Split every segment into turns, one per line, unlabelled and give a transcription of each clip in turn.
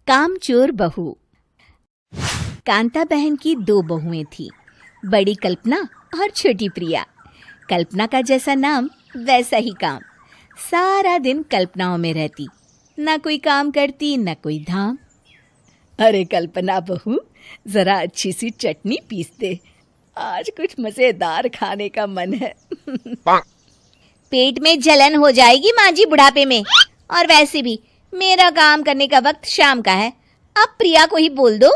कामचोर बहू। कांता बहन की 2 बहुएं थीं, बड़ी कल्पना और छोटी प्रिया। कल्पना का जैसा नाम वैसा ही काम। सारा दिन कल्पनाओं में रहती, ना कोई काम करती न कोई धाम। अरे कल्पना बहू, जरा अच्छी सी चटनी पीस दे, आज कुछ मजेदार खाने का मन है।
पेट में जलन हो जाएगी माँ जी बुढ़ापे में, और वैसे भी मेरा काम करने का वक्त शाम का है, अब प्रिया को ही बोल दो।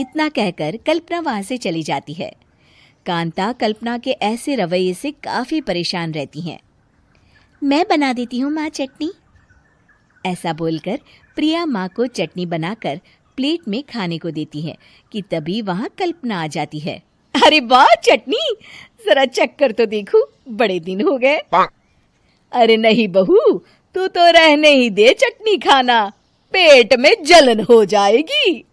इतना कहकर कल्पना वहां से चली जाती है। कांता कल्पना के ऐसे रवैये से काफी परेशान रहती हैं। मैं बना देती हूँ माँ चटनी, ऐसा बोलकर प्रिया माँ को चटनी बनाकर प्लेट में खाने को देती है कि तभी वहां कल्पना आ जाती है। अरे वाह चटनी, जरा चख कर तो देखूं, बड़े दिन हो गए। अरे नहीं बहू, तू तो रहने ही दे चटनी खाना, पेट में जलन हो जाएगी।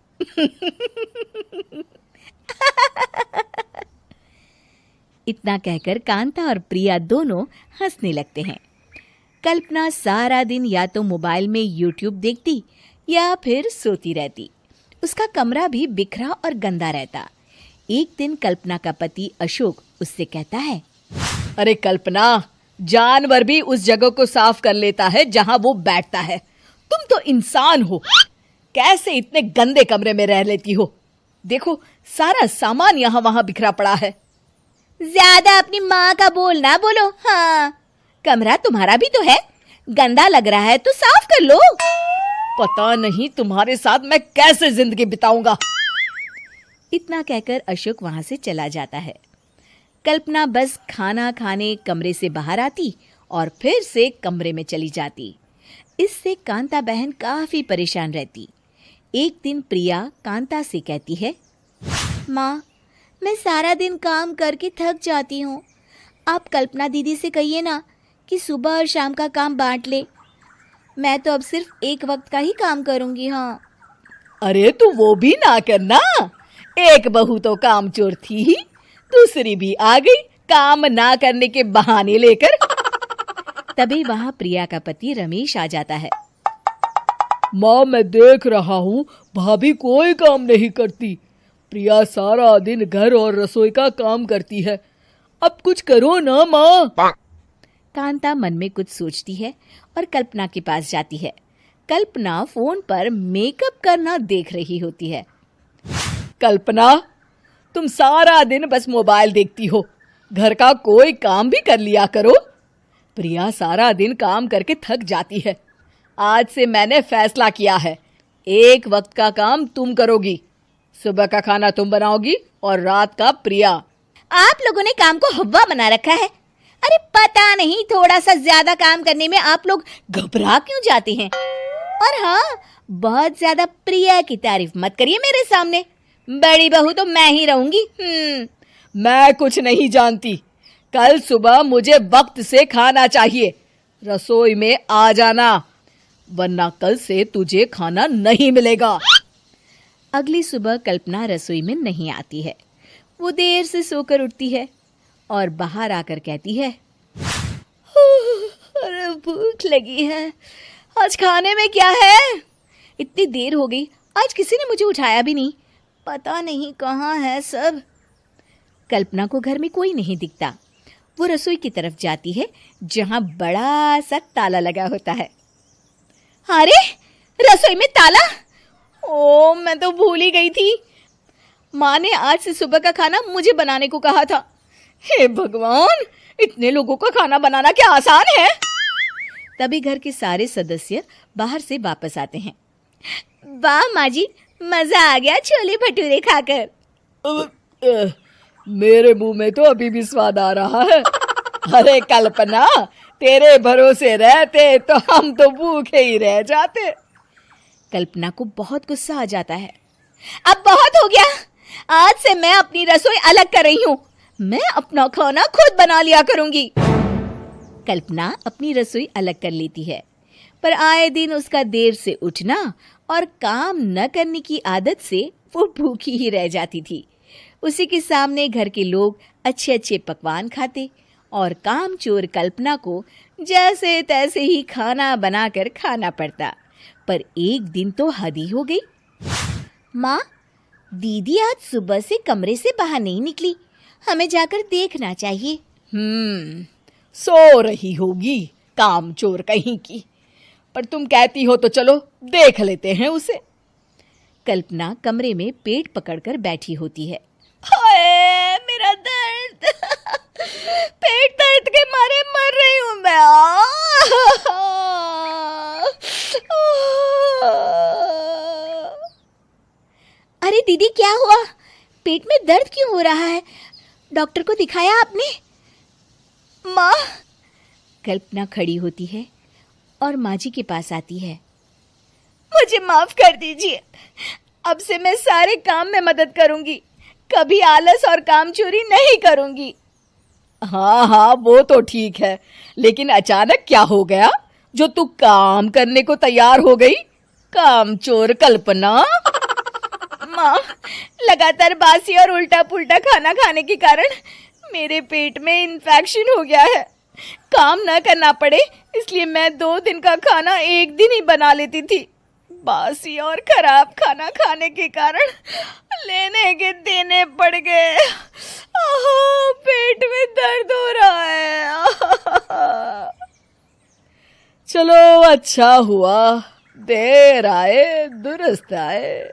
इतना कहकर कांता और प्रिया दोनों हंसने लगते हैं। कल्पना सारा दिन या तो मोबाइल में यूट्यूब देखती या फिर सोती रहती। उसका कमरा भी बिखरा और गंदा रहता। एक दिन कल्पना का पति अशोक उससे कहता है, अरे कल्पना, जानवर भी उस जगह को साफ कर लेता है जहां वो बैठता है, तुम तो इंसान हो, कैसे इतने गंदे कमरे में रह लेती हो? देखो सारा सामान यहाँ वहां बिखरा पड़ा है।
ज्यादा अपनी माँ का बोल ना बोलो। हाँ, कमरा तुम्हारा भी तो है, गंदा लग रहा है तो साफ कर लो।
पता नहीं तुम्हारे साथ मैं कैसे जिंदगी बिताऊंगा। इतना कहकर अशोक वहां से चला जाता है। कल्पना बस खाना खाने कमरे से बाहर आती और फिर से कमरे में चली जाती। इससे कांता बहन काफी परेशान रहती। एक दिन प्रिया कांता से कहती है,
माँ, मैं सारा दिन काम करके थक जाती हूँ, आप कल्पना दीदी से कहिए ना कि सुबह और शाम का काम बांट ले। मैं तो अब सिर्फ एक वक्त का ही काम करूँगी। हाँ।
अरे तू वो भी ना करना, एक बहू तो कामचोर थी ही, दूसरी भी आ गई काम ना करने के बहाने लेकर। तभी वहां प्रिया का पति रमेश आ जाता है। माँ, मैं देख रहा हूँ भाभी कोई काम नहीं करती, प्रिया सारा दिन घर और रसोई का काम करती है, अब कुछ करो ना माँ। कांता मन में कुछ सोचती है और कल्पना के पास जाती है। कल्पना फोन पर मेकअप करना देख रही होती है। कल्पना, तुम सारा दिन बस मोबाइल देखती हो, घर का कोई काम भी कर लिया करो। प्रिया सारा दिन काम करके थक जाती है, आज से मैंने फैसला किया है, एक वक्त का काम तुम करोगी, सुबह का खाना तुम बनाओगी और रात का प्रिया।
आप लोगों ने काम को हव्वा बना रखा है। अरे पता नहीं थोड़ा सा ज्यादा काम करने में आप लोग घबरा क्यों जाते हैं। और हाँ, बहुत ज्यादा प्रिया की तारीफ मत करिए मेरे सामने, बड़ी बहू तो मैं ही रहूंगी।
मैं कुछ नहीं जानती, कल सुबह मुझे वक्त से खाना चाहिए, रसोई में आ जाना, वरना कल से तुझे खाना नहीं मिलेगा। अगली सुबह कल्पना रसोई में नहीं आती है। वो देर से सोकर उठती है और बाहर आकर कहती है, अरे भूख लगी है, आज खाने में क्या है? इतनी देर हो गई, आज किसी ने मुझे उठाया भी नहीं, पता नहीं कहाँ है सब। कल्पना को घर में कोई नहीं दिखता। वो रसोई की तरफ जाती है जहां बड़ा सा ताला लगा होता है।
अरे रसोई में ताला? ओ, मैं तो भूल ही गई थी।
माँ ने आज से सुबह का खाना मुझे बनाने को कहा था। हे भगवान, इतने लोगों का खाना बनाना क्या आसान है? तभी घर के सारे सदस्य बाहर से वापस आते हैं।
वाह माँ जी, मजा आ गया छोले भटूरे खाकर।
मेरे मुंह में तो अभी भी स्वाद आ रहा है। अरे कल्पना, तेरे भरोसे रहते तो हम तो भूखे ही रह जाते। कल्पना को बहुत गुस्सा आ जाता है।
अब बहुत हो गया, आज से मैं अपनी रसोई अलग कर रही हूँ, मैं अपना खाना खुद बना लिया करूंगी।
कल्पना अपनी रसोई अलग कर लेती है, पर आए दिन उसका देर से उठना और काम न करने की आदत से वो भूखी ही रह जाती थी। उसी के सामने घर के लोग अच्छे अच्छे पकवान खाते और कामचोर कल्पना को जैसे तैसे ही खाना बनाकर खाना पड़ता।
पर एक दिन तो हद ही हो गई। माँ, दीदी आज सुबह से कमरे से बाहर नहीं निकली, हमें जाकर देखना चाहिए।
सो रही होगी कामचोर कहीं की, पर तुम कहती हो तो चलो देख लेते हैं उसे।
कल्पना कमरे में पेट पकड़कर बैठी होती है।
हाय मेरा दर्द, पेट दर्द के मारे मर रही हूं मैं।
अरे दीदी, क्या हुआ? पेट में दर्द क्यों हो रहा है? डॉक्टर को दिखाया आपने?
माँ,
कल्पना खड़ी होती है और माँ जी के पास आती है।
मुझे माफ कर दीजिए, अब से मैं सारे काम में मदद करूंगी, कभी आलस और काम चोरी नहीं करूंगी। हाँ, वो तो ठीक है, लेकिन अचानक क्या हो गया जो तू काम करने को तैयार हो गई? कामचोर कल्पना। माँ, लगातार बासी और उल्टा पुल्टा खाना खाने के कारण मेरे पेट में इन्फेक्शन हो गया है। काम न करना पड़े इसलिए मैं 2 दिन का खाना एक दिन ही बना लेती थी। बासी और खराब खाना खाने के कारण लेने के देने पड़ गए। पेट में दर्द हो रहा है। चलो अच्छा हुआ, देर आए दुरुस्त आए।